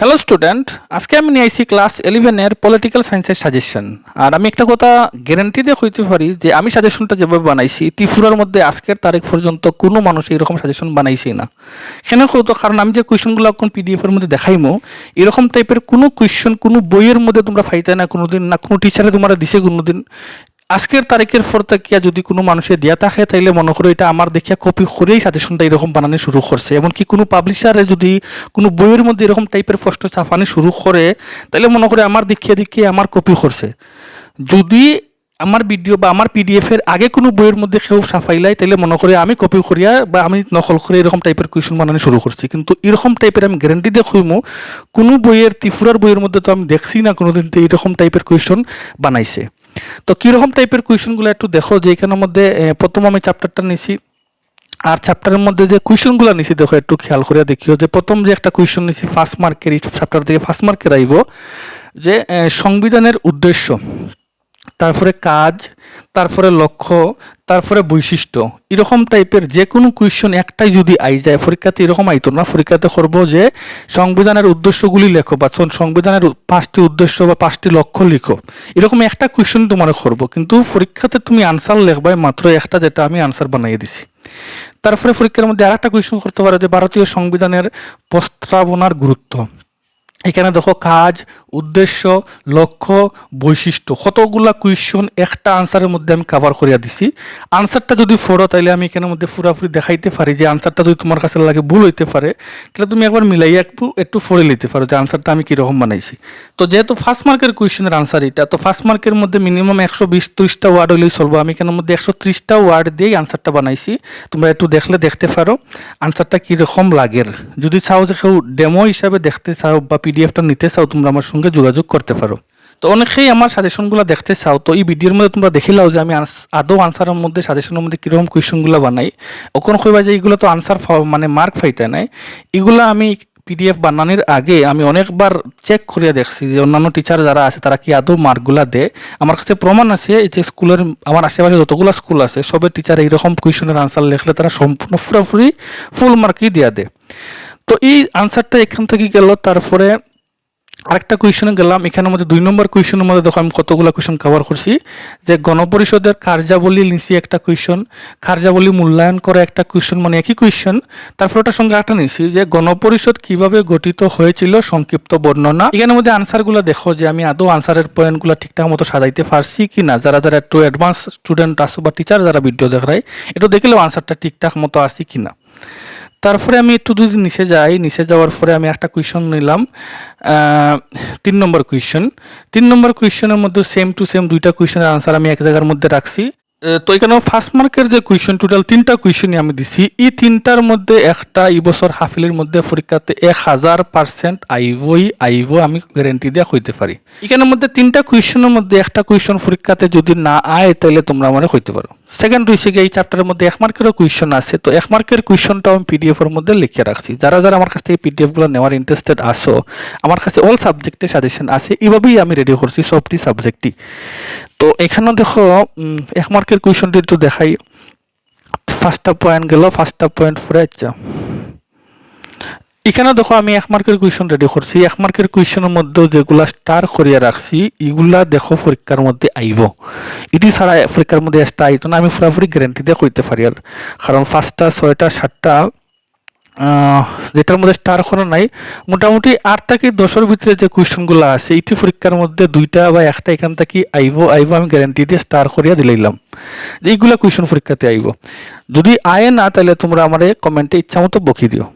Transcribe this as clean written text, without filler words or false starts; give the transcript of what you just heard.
Hello student, আজকে আমি নিয়ে আইছি ক্লাস 11-এর পলিটিক্যাল সায়েন্সের সাজেশন। আর আমি একটা কথা গ্যারান্টি দিয়ে কইতে পারি যে আমি সাজেশনটা যেভাবে বানাইছি ত্রিপুরার মধ্যে আজকের তারিখ পর্যন্ত কোনো মানুষ এরকম সাজেশন বানাইছি না। কেন হতো? কারণ আমি যে কোয়েশনগুলো এখন পিডিএফের মধ্যে দেখাইমো, এরকম টাইপের কোনো কোয়েশন কোনো বইয়ের মধ্যে তোমরা পাইতে না কোনোদিন, না কোনো টিচারে তোমরা দিছে কোনোদিন। আজকের তারিখের পর থেকে যদি কোনো মানুষের দিয়া থাকে তাইলে মনে করো এটা আমার দেখিয়া কপি করেই সাজেশনটা এরকম বানানো শুরু করছে। এমনকি কোনো পাবলিশারে যদি কোনো বইয়ের মধ্যে এরকম টাইপের প্রশ্ন ছাপানো শুরু করে তাইলে মনে করে আমার দেখিয়ে আমার কপি করছে। যদি আমার ভিডিও বা আমার পিডিএফের আগে কোনো বইয়ের মধ্যে কেউ ছাপাইলাই তাইলে মনে করে আমি কপি করিয়া বা আমি নকল করে এরকম টাইপের কোয়েশন বানানো শুরু করছি। কিন্তু এরকম টাইপের আমি গ্যারান্টি দিয়ে কইমু কোনো বইয়ের ত্রিপুরার বইয়ের মধ্যে তো আমি দেখছি না কোনোদিন তো এরকম টাইপের কোয়েশন বানাইছে। তো কীরকম টাইপের কোয়েশনগুলো একটু দেখো, যে এখানের মধ্যে প্রথম আমি চ্যাপ্টারটা নিছি আর চ্যাপ্টারের মধ্যে যে কোয়েশনগুলো নিছি দেখো একটু খেয়াল করে দেখিও। যে প্রথম যে একটা কোয়েশন নিছি ফার্স্ট মার্কের, এই চ্যাপ্টার থেকে ফার্স্ট মার্কের আইব যে সংবিধানের উদ্দেশ্য, তারপরে কাজ, তারপরে লক্ষ্য, তারপরে বৈশিষ্ট্য, এরকম টাইপের যে কোনো কোয়েশন একটাই যদি আই যায় পরীক্ষাতে, এরকম আইতো না। পরীক্ষাতে করবো যে সংবিধানের উদ্দেশ্যগুলি লেখো বা সংবিধানের 5টি উদ্দেশ্য বা 5টি লক্ষ্য লিখো, এরকম একটা কোয়েশন তোমার করবো। কিন্তু পরীক্ষাতে তুমি আনসার লিখবাই মাত্র একটা, যেটা আমি আনসার বানিয়ে দিছি। তারপরে পরীক্ষার মধ্যে আর একটা কোয়েশন করতে পারে যে ভারতীয় সংবিধানের প্রস্তাবনার গুরুত্ব। এখানে দেখো কাজ, উদ্দেশ্য, লক্ষ্য, বৈশিষ্ট্য, কতগুলা কোয়েশন একটা আনসারের মধ্যে আমি কভার করিয়া দিছি। আনসারটা যদি পড়ো তাহলে আমি এখানের মধ্যে পুরাপুরি দেখাইতে পারি যে আনসারটা যদি তোমার কাছে লাগে ভুল হইতে পারে তাহলে তুমি একবার মিলাইয়া একটু পড়ে নিতে পারো যে আনসারটা আমি কীরকম বানাইছি। তো যেহেতু ফার্স্ট মার্কের কোয়েশনের আনসার এটা, তো ফার্স্ট মার্কের মধ্যে মিনিমাম 120-30টা ওয়ার্ড হলেই চলবো। আমি এখানের মধ্যে 130টা ওয়ার্ড দিয়েই আনসারটা বানাইছি। তোমরা একটু দেখলে দেখতে পারো আনসারটা কীরকম লাগের। যদি চাও যে কেউ ডেমো হিসাবে দেখতে চাও বা পিডিএফটা নিতে চাও, তোমরা আমার সঙ্গে যোগাযোগ করতে পারো। তো অনেকেই আমার সাজেশনগুলো দেখতে চাও, তো এই ভিডিওর মধ্যে তোমরা দেখিলাও যে আমি আদৌ আনসারের মধ্যে সাজেশনের মধ্যে কীরকম কোয়েশনগুলো বানাই। ওখানে কইবা যে এইগুলো তো আনসার মানে মার্ক ফাইতে নাই। এগুলো আমি পিডিএফ বানানোর আগে আমি অনেকবার চেক করিয়া দেখছি যে অন্যান্য টিচার যারা আছে তারা কি আদৌ মার্কগুলা দেয়। আমার কাছে প্রমাণ আছে এই যে স্কুলের আমার আশেপাশে যতগুলো স্কুল আছে সবের টিচার এইরকম কোয়েশনের আনসার লিখলে তারা সম্পূর্ণ পুরোপুরি ফুল মার্কই দিয়া দেয়। তো এই আনসারটা এখান থেকে গেল। তারপরে আরেকটা কোয়েশনে গেলাম। এখানের মধ্যে 2 নম্বর কোয়েশনের মধ্যে দেখো আমি কতগুলো কোয়েশন কভার করছি। যে গণপরিষদের কার্যাবলী নিছি একটা কোয়েশন, কার্যাবলী মূল্যায়ন করে একটা কোয়েশন, মানে একই কোয়েশন। তারপর ওটার সঙ্গে একটা নিছি যে গণপরিষদ কিভাবে গঠিত হয়েছিল সংক্ষিপ্ত বর্ণনা। এখানের মধ্যে আনসারগুলো দেখো যে আমি আদৌ আনসারের পয়েন্টগুলো ঠিকঠাক মতো সাজাইতে পারছি কি না। যারা যারা একটু অ্যাডভান্স স্টুডেন্ট আসো বা টিচার যারা ভিডিও দেখায় একটু দেখলেও আনসারটা ঠিকঠাক মতো আসি কি না। তারপরে আমি একটু যদি নিচে যাই, নিচে যাওয়ার পরে আমি একটা কোয়েশন নিলাম 3 নম্বর কোয়েশন। 3 নম্বর কোয়েশনের মধ্যে সেম টু সেম 2টা কোয়েশনের আনসার আমি এক জায়গার মধ্যে রাখছি। তো এখানে ফার্স্ট মার্কের যে কোয়েশন টোটাল 3টা কোয়েশনই আমি দিছি। এই 3টার মধ্যে একটা এই বছর হাফিলের মধ্যে পরীক্ষাতে 1000% আইব আমি গ্যারেন্টি দিয়ে হইতে পারি। এখানের মধ্যে 3টা কোয়েশনের মধ্যে একটা কোয়েশন পরীক্ষাতে যদি না আয় তাহলে তোমরা মনে হইতে পারো। সেকেন্ড হয়েছে এই চ্যাপ্টারের মধ্যে 1 মার্কেরও কোয়েশন আছে। তো 1 মার্কের কোয়েশনটাও আমি পিডিএফের মধ্যে লিখে রাখছি। যারা যারা আমার কাছ থেকে পিডিএফগুলো নেওয়ার ইন্টারেস্টেড আসো, আমার কাছে অল সাবজেক্টে সাজেশন আছে, এভাবেই আমি রেডি করছি সবটি সাবজেক্টই। তো এখানেও দেখো 1 মার্কের কোয়েশনটি একটু দেখাই। ফার্স্টটা পয়েন্ট গেল, ফার্স্টটা পয়েন্ট পরে আচ্ছা এখানে দেখো আমি 1 মার্কের কোয়েশন রেডি করছি। 1 মার্কের কোয়েশনের মধ্যে যেগুলা স্টার করিয়া রাখছি এগুলা দেখো পরীক্ষার মধ্যে আইব। এটি ছাড়া পরীক্ষার মধ্যে একটা আইতো না, আমি পুরোপুরি গ্যারেন্টি দিয়ে কইতে পারি। আর কারণ 5টা 6টা 7টা যেটার মধ্যে স্টার করা নাই, মোটামুটি 8 থেকে 10-এর ভিতরে যে কোয়েশনগুলো আছে এইটি পরীক্ষার মধ্যে 2টা বা একটা এখান থেকে আইব আমি গ্যারেন্টি দিয়ে স্টার করিয়া দিলাম যে এইগুলা কোয়েশন পরীক্ষাতে আইব। যদি আয় না তাহলে তোমরা আমার কমেন্টে ইচ্ছা মতো বকি দিও।